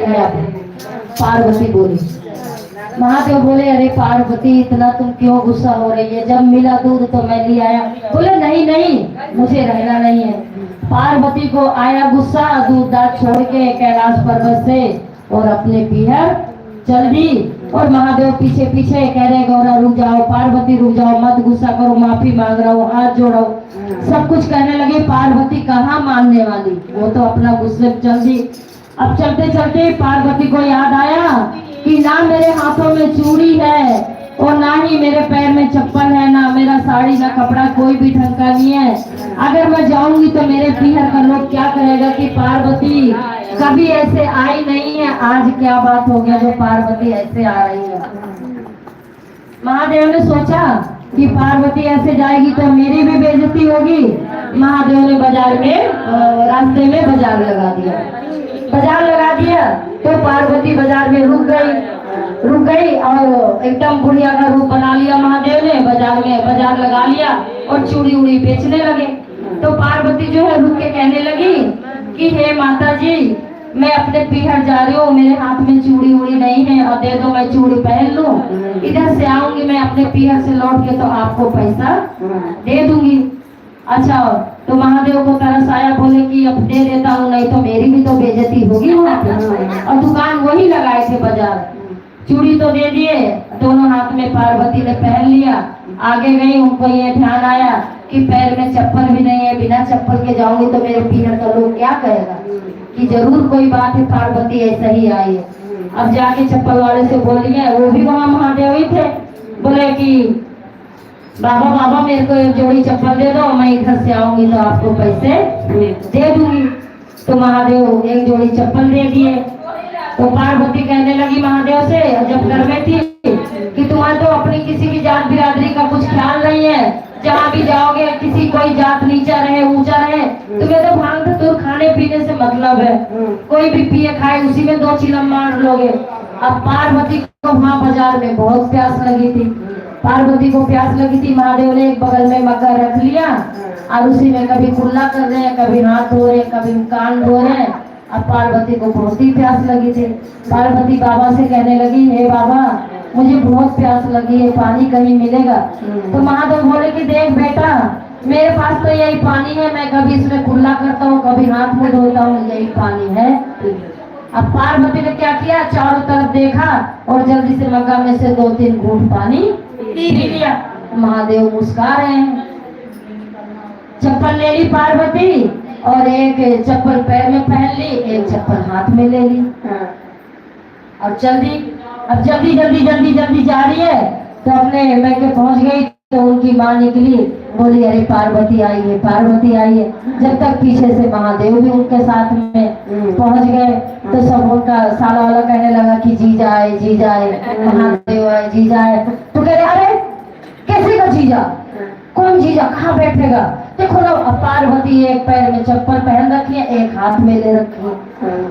पार्वती बोली। महादेव बोले, अरे पार्वती इतना तुम क्यों गुस्सा हो रही है? जब मिला दूध तो मैं ले आया। बोले नहीं नहीं, मुझे रहना नहीं है। पार्वती को आया गुस्सा, दूध दाद छोड़ के कैलाश पर्वत से और अपने पीहर चल दी। और महादेव पीछे पीछे कह रहे, गौरा रुक जाओ, पार्वती रुक जाओ, मत गुस्सा करो, माफी मांग रहा हूँ, हाथ जोड़ो, सब कुछ कहने लगे। पार्वती कहाँ मानने वाली, वो तो अपना गुस्से चल दी। अब चलते चलते पार्वती को याद आया कि ना मेरे हाथों में चूड़ी है और ना ही मेरे पैर में चप्पल है, ना मेरा साड़ी ना कपड़ा कोई भी ढंग का नहीं है। अगर मैं जाऊंगी तो मेरे पीहर का लोग क्या कहेगा कि पार्वती कभी ऐसे आई नहीं है, आज क्या बात हो गया जो पार्वती ऐसे आ रही है। महादेव ने सोचा कि पार्वती ऐसे जाएगी तो मेरी भी बेइज्जती होगी। महादेव ने बाजार में रास्ते में बाजार लगा दिया। बाजार लगा दिया तो पार्वती बाजार में रुक गई और एकदम बुढ़िया का रूप बना लिया। महादेव ने बाजार में बाजार लगा लिया और चूड़ी उड़ी बेचने लगे। तो पार्वती जो है रुक के कहने लगी कि हे माता जी, मैं अपने पीहर जा रही हूँ, मेरे हाथ में चूड़ी उड़ी नहीं है और दे दो, मैं चूड़ी पहन लूं, इधर से आऊंगी मैं अपने पीहर से लौट के तो आपको पैसा दे दूंगी। अच्छा, तो महादेव को तरस आया, बोले कि अब दे देता हूँ, नहीं तो मेरी भी तो बेइज्जती होगी वहाँ पे। और दुकान वही लगाए थे बाजार। चूड़ी तो दे दिए, दोनों हाथ में पार्वती ने पहन लिया। आगे गई, उनको ये ध्यान आया कि पैर में चप्पल भी नहीं है, बिना चप्पल के जाऊंगी तो मेरे पीहर का लोग क्या कहेगा कि जरूर कोई बात है, पार्वती ऐसा ही आई है। अब जाके चप्पल वाले से बोली है, वो भी वहाँ महादेव ही थे। बोले कि बाबा बाबा मेरे को एक जोड़ी चप्पल दे दो, मैं इधर से आऊंगी तो आपको पैसे दे दूंगी। तो महादेव एक जोड़ी चप्पल दे दिए। तो पार्वती कहने लगी महादेव से जब घर में थी कि तुम्हारे तो अपनी किसी की जात बिरादरी का कुछ ख्याल नहीं है, जहाँ भी जाओगे किसी कोई जात नीचा रहे ऊंचा रहे, तुम्हें तो भांग धतूर खाने पीने से मतलब है, कोई भी पिए खाए उसी में दो चिलम मार लोगे। अब पार्वती को वहाँ बाजार में बहुत प्यास लगी थी। पार्वती को प्यास लगी थी, महादेव ने एक बगल में मग्गा रख लिया और उसी में कभी कुल्ला कर रहे हैं, कभी हाथ धो रहे हैं, कभी कान धो रहे हैं। अब पार्वती को बहुत ही प्यास लगी थी। पार्वती बाबा से कहने लगी, हे बाबा मुझे बहुत प्यास लगी है, पानी कहीं मिलेगा? तो महादेव बोले कि देख बेटा, मेरे पास तो यही पानी है, मैं कभी इसमें कुल्ला करता हूँ, कभी हाथ में धोता हूँ, यही पानी है। अब पार्वती ने क्या किया, चारों तरफ देखा और जल्दी से मग्गा में से 2-3 घूंट पानी पी लिया। महादेव मुस्कुरा रहे हैं। चप्पल ले ली पार्वती और एक चप्पल पैर में पहन ली, एक चप्पल हाथ में ले ली और चल दी। अब जल्दी जल्दी जल्दी जल्दी जा रही है तो अपने मैके पहुंच गई तो उनकी माँ निकली, बोली अरे पार्वती आई है, पार्वती आई है। जब तक पीछे से महादेव भी उनके साथ में पहुंच गए तो सब उनका साला वाला कहने लगा कि जीजा आए, जीजा आए, महादेव आए, जीजा आए। तो कह रहे अरे कैसे का जीजा, कौन जीजा, कहाँ बैठेगा? देखो ना, पार्वती एक पैर में चप्पल पहन रखी है, एक हाथ में ले रखी है।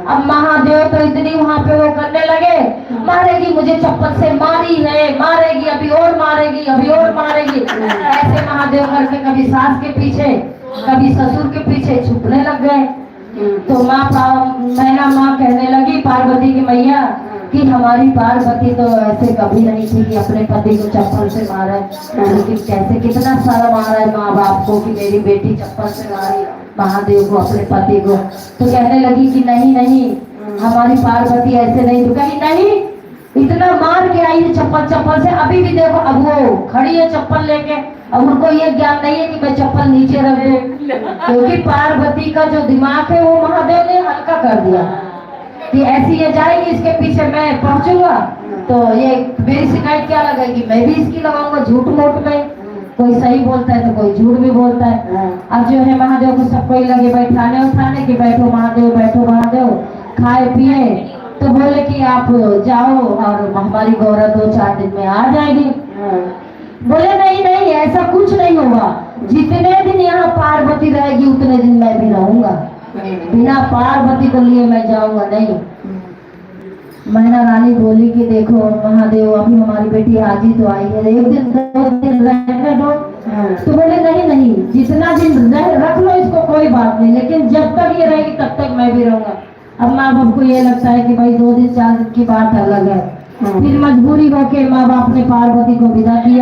अब महादेव तो इतनी वहाँ पे वो करने लगे, मारेगी मुझे चप्पल से, मारी है, मारेगी, अभी और मारेगी, अभी और मारेगी। ऐसे महादेव करके कभी सास के पीछे कभी ससुर के पीछे छुपने लग गए। तो मैना माँ कहने लगी पार्वती की मैया कि हमारी पार्वती तो ऐसे कभी नहीं थी कि अपने पति को चप्पल से मारा, लेकिन कैसे कितना सारा मारा है माँ बाप को कि मेरी बेटी चप्पल से मारी महादेव को, अपने पति को। तो कहने लगी कि नहीं नहीं, हमारी पार्वती ऐसे नहीं। तो कही नहीं, इतना मार के आई है चप्पल से, अभी भी देखो अब वो खड़ी है चप्पल लेके। अब उनको ये ज्ञान नहीं है कि मैं चप्पल नीचे रख दूं, क्योंकि पार्वती का जो दिमाग है वो महादेव ने हल्का कर दिया कि ऐसी ये जाएगी, इसके पीछे मैं पहुंचूंगा तो ये मेरी शिकायत क्या लगेगी, मैं भी इसकी लगाऊंगा झूठ मूठ में। कोई सही बोलता है तो कोई झूठ भी बोलता है। अब जो है महादेव को सबको ही लगे बैठाने उठाने की, बैठो महादेव, बैठो महादेव, खाए पिए। तो बोले कि आप जाओ और हमारी गौरा 2-4 दिन में आ जाएगी। बोले नहीं नहीं, ऐसा कुछ नहीं होगा, जितने दिन यहाँ पार्वती रहेगी उतने दिन मैं भी रहूंगा, बिना पार्वती को लिए मैं जाऊंगा नहीं। मैना रानी बोली कि देखो महादेव, अभी हमारी बेटी हाजी तो आई है, 1 दिन 2 दिन रहने दो। तो बोले नहीं नहीं, जितना दिन रख लो इसको कोई बात नहीं, लेकिन जब तक ये रहेगी तब तक मैं भी रहूंगा। अब माँ बाप को ये लगता है कि भाई 2 दिन 4 दिन की बात अलग है। फिर मजबूरी होके माँ बाप ने पार्वती को विदा किया।